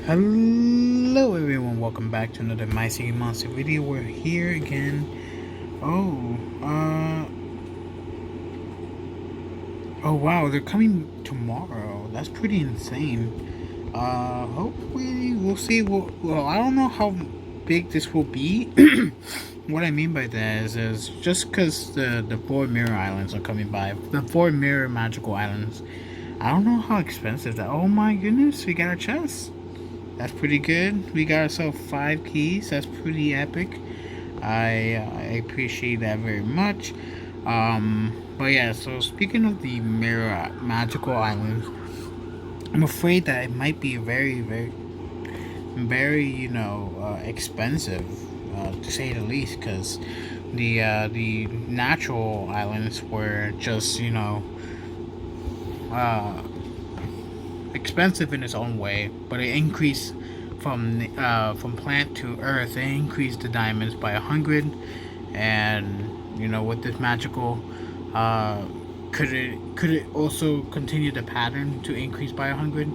Hello everyone, welcome back to another My Singing Monster video. We're here again. Oh, oh wow, they're coming tomorrow. That's pretty insane. Hopefully we'll see. Well, I don't know how big this will be. What I mean by that is just because the four mirror islands are coming by, the four mirror magical islands. I don't know how expensive that. Oh my goodness, we got a chest. That's pretty good. We got ourselves 5 keys. That's pretty epic. I appreciate that very much. But yeah. So speaking of the mirror magical islands, I'm afraid that it might be very expensive, to say the least, because the natural islands were just uh expensive in its own way, but it increased from plant to earth. It increased the diamonds by 100, and with this magical, uh, could it also continue the pattern to increase by 100?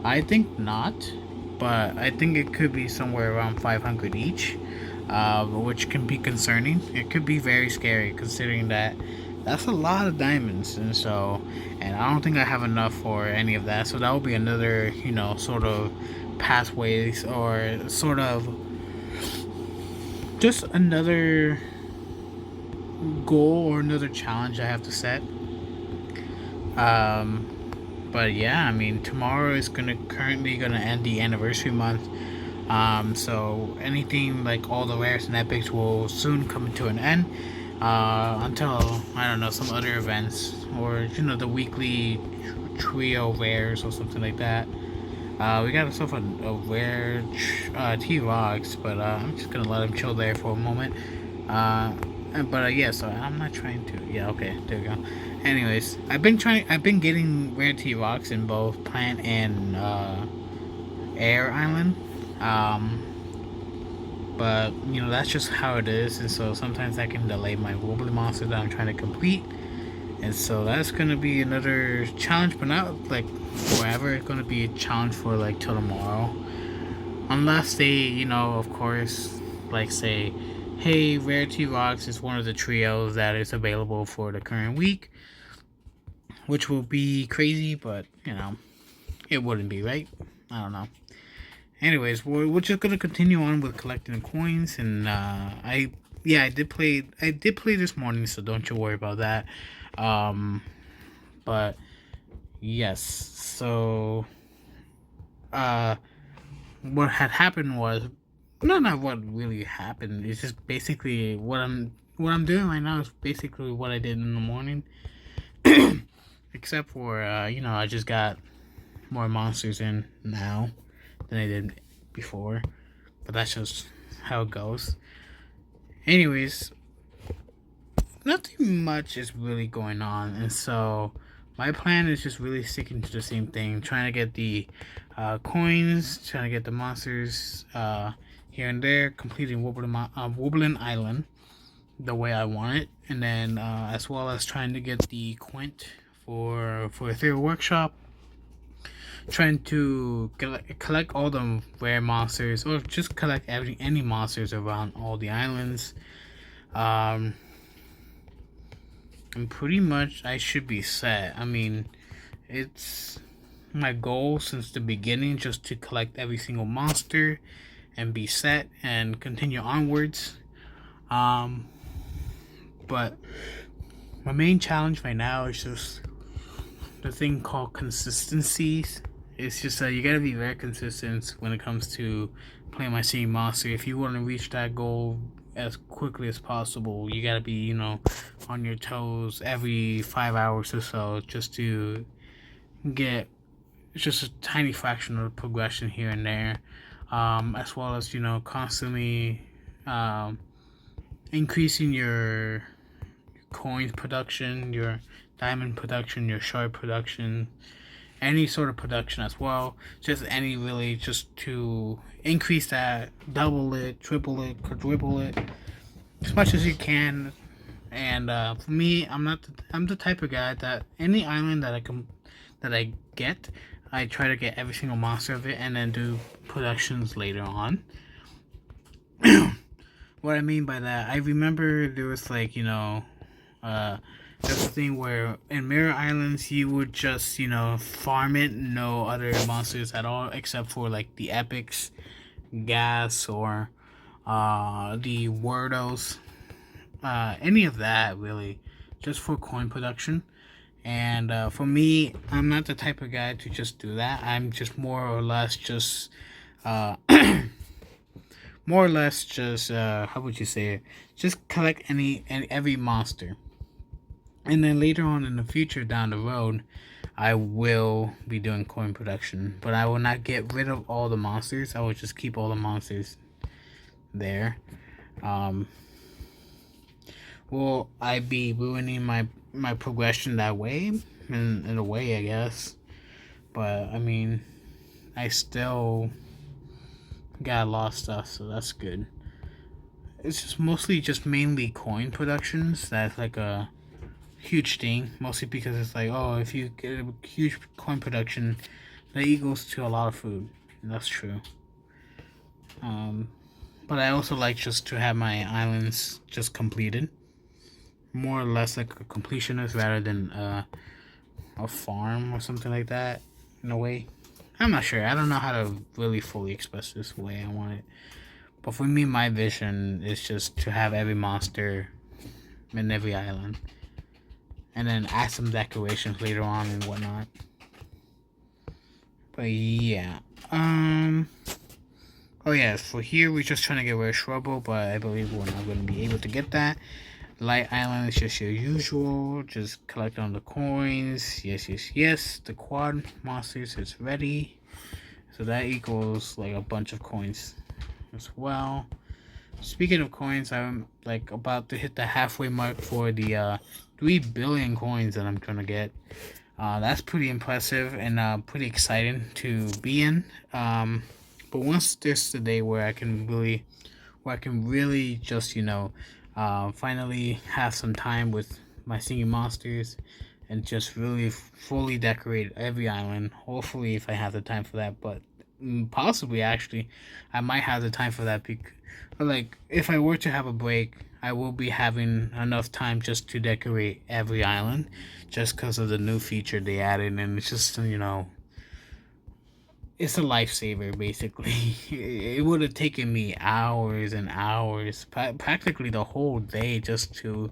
I think not, but I think it could be somewhere around 500 each, which can be concerning. It could be very scary considering that that's a lot of diamonds, and I don't think I have enough for any of that. So that will be another, sort of pathways, or sort of just another goal or another challenge I have to set. Um, but yeah, I mean, tomorrow is currently gonna end the anniversary month. So anything like all the rares and epics will soon come to an end. Until I don't know, some other events, or the weekly trio rares or something like that. We got ourselves a rare T-Rox, but I'm just gonna let him chill there for a moment. Yeah, so I'm not trying to. Yeah, okay, there we go. Anyways, I've been getting rare T-Rox in both plant and air island. Um, but that's just how it is, and so sometimes I can delay my wobbly monster that I'm trying to complete, and so that's gonna be another challenge, but not like forever. It's gonna be a challenge for like till tomorrow, unless they of course, like, say, hey, Rarity Rocks is one of the trios that is available for the current week, which will be crazy, but it wouldn't be, right? I don't know. Anyways, we're just gonna continue on with collecting the coins, and I did play this morning, so don't you worry about that. Um, but yes, so what had happened was, not what really happened. It's just basically what I'm doing right now is basically what I did in the morning, except for I just got more monsters in now than I did before, but that's just how it goes. Anyways, nothing much is really going on, and so my plan is just really sticking to the same thing, trying to get the coins, trying to get the monsters here and there, completing Wobbling Island the way I want it, and then as well as trying to get the Quint for Ethereal Workshop, trying to collect all the rare monsters, or just collect any monsters around all the islands. And pretty much I should be set. I mean, it's my goal since the beginning, just to collect every single monster and be set and continue onwards. But my main challenge right now is just the thing called consistencies. It's just that you gotta be very consistent when it comes to playing my Singing Monster. If you want to reach that goal as quickly as possible, you gotta be, on your toes every 5 hours or so, just to get just a tiny fraction of the progression here and there, as well as constantly increasing your coins production, your diamond production, your shard production, any sort of production as well. Just any, really, just to increase that, double it, triple it, quadruple it, as much as you can. And for me, I'm the type of guy that any island that I get, I try to get every single monster of it and then do productions later on. What I mean by that, I remember there was like, that's the thing where in Mirror Islands you would just, farm it, no other monsters at all except for like the epics, gas, or the Wordos, any of that really, just for coin production. And for me, I'm not the type of guy to just do that. I'm just more or less just uh, how would you say it, just collect any and every monster, and then later on in the future down the road I will be doing coin production, but I will not get rid of all the monsters. I will just keep all the monsters there. Will I be ruining my progression that way? In a way, I guess. But I mean, I still got a lot of stuff, so that's good. It's just mostly just mainly coin productions. That's like a huge thing, mostly because it's like, oh, if you get a huge coin production, that equals to a lot of food. And that's true. But I also like just to have my islands just completed, more or less like a completionist rather than a farm or something like that. In a way, I'm not sure. I don't know how to really fully express this way I want it. But for me, my vision is just to have every monster in every island, and then add some decorations later on and whatnot. But yeah, oh yeah, for here we're just trying to get rid of Shrubble, but I believe we're not going to be able to get that. Light Island is just your usual, just collect on the coins. Yes, the quad monsters is ready, so that equals like a bunch of coins as well. Speaking of coins, I'm like about to hit the halfway mark for the 3 billion coins that I'm trying to get. That's pretty impressive and pretty exciting to be in. But once there's the day where I can really just finally have some time with my Singing Monsters and just really fully decorate every island. Hopefully, if I have the time for that, but possibly actually, I might have the time for that. But like, if I were to have a break, I will be having enough time just to decorate every island, just because of the new feature they added, and it's just it's a lifesaver basically. It would have taken me hours and hours, practically the whole day, just to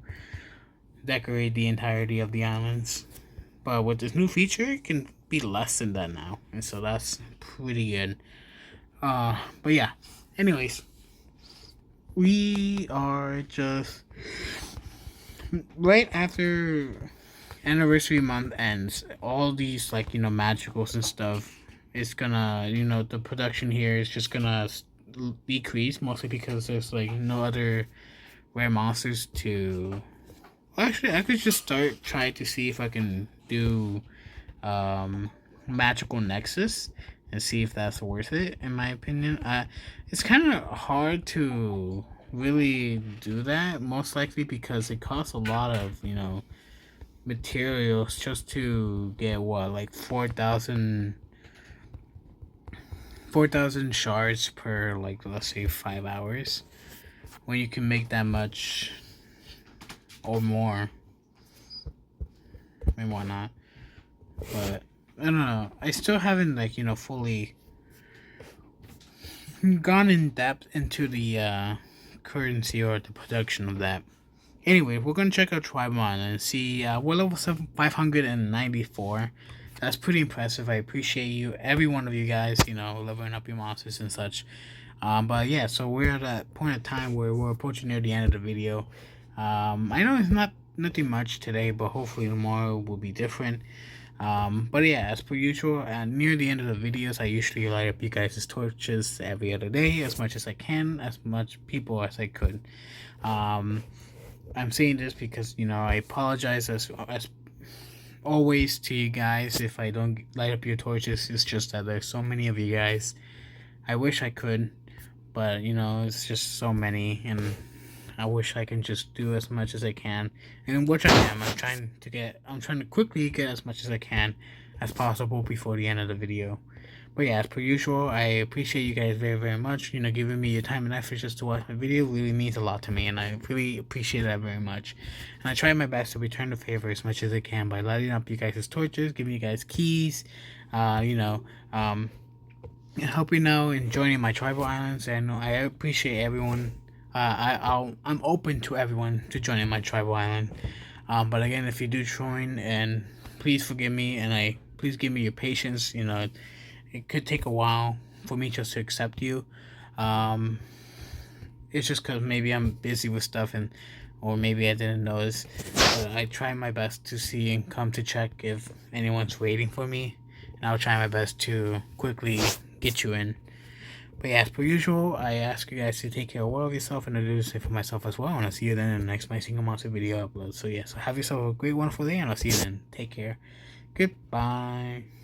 decorate the entirety of the islands. But with this new feature, it can be less than that now, and so that's pretty good. But yeah, anyways, we are just right after anniversary month ends, all these like magicals and stuff, it's gonna the production here is just gonna decrease, mostly because there's like no other rare monsters to. Well, actually, I could just start trying to see if I can do magical nexus and see if that's worth it, in my opinion. It's kind of hard to really do that, most likely because it costs a lot of materials just to get what, like 4,000 shards per, like, let's say 5 hours, when you can make that much or more. I mean, why not? But I don't know, I still haven't like fully gone in depth into the currency or the production of that. Anyway, we're gonna check out Tribon and see. We're level 594. That's pretty impressive. I appreciate you, every one of you guys, leveling up your monsters and such. But yeah, so we're at that point of time where we're approaching near the end of the video. I know it's nothing much today, but hopefully tomorrow will be different. But yeah, as per usual, near the end of the videos, I usually light up you guys' torches every other day, as much as I can, as much people as I could. I'm saying this because, I apologize as always to you guys if I don't light up your torches. It's just that there's so many of you guys. I wish I could, but, it's just so many, and I wish I can just do as much as I can, and which I am. I'm trying to quickly get as much as I can as possible before the end of the video. But yeah, as per usual, I appreciate you guys very, very much. You know, giving me your time and effort just to watch my video really means a lot to me, and I really appreciate that very much. And I try my best to return the favor as much as I can by lighting up you guys' torches, giving you guys keys, helping out and joining my tribal islands. And I appreciate everyone. I'm open to everyone to join in my tribal island. But again, if you do join, and please forgive me, and please give me your patience. You know, it could take a while for me just to accept you. It's just because maybe I'm busy with stuff, or maybe I didn't notice. But I try my best to see and come to check if anyone's waiting for me, and I'll try my best to quickly get you in. But yeah, as per usual, I ask you guys to take care well of yourself, and I do the same for myself as well. And I'll see you then in the next My Singing Monster video upload. So yeah, so have yourself a great, wonderful day, and I'll see you then. Take care. Goodbye.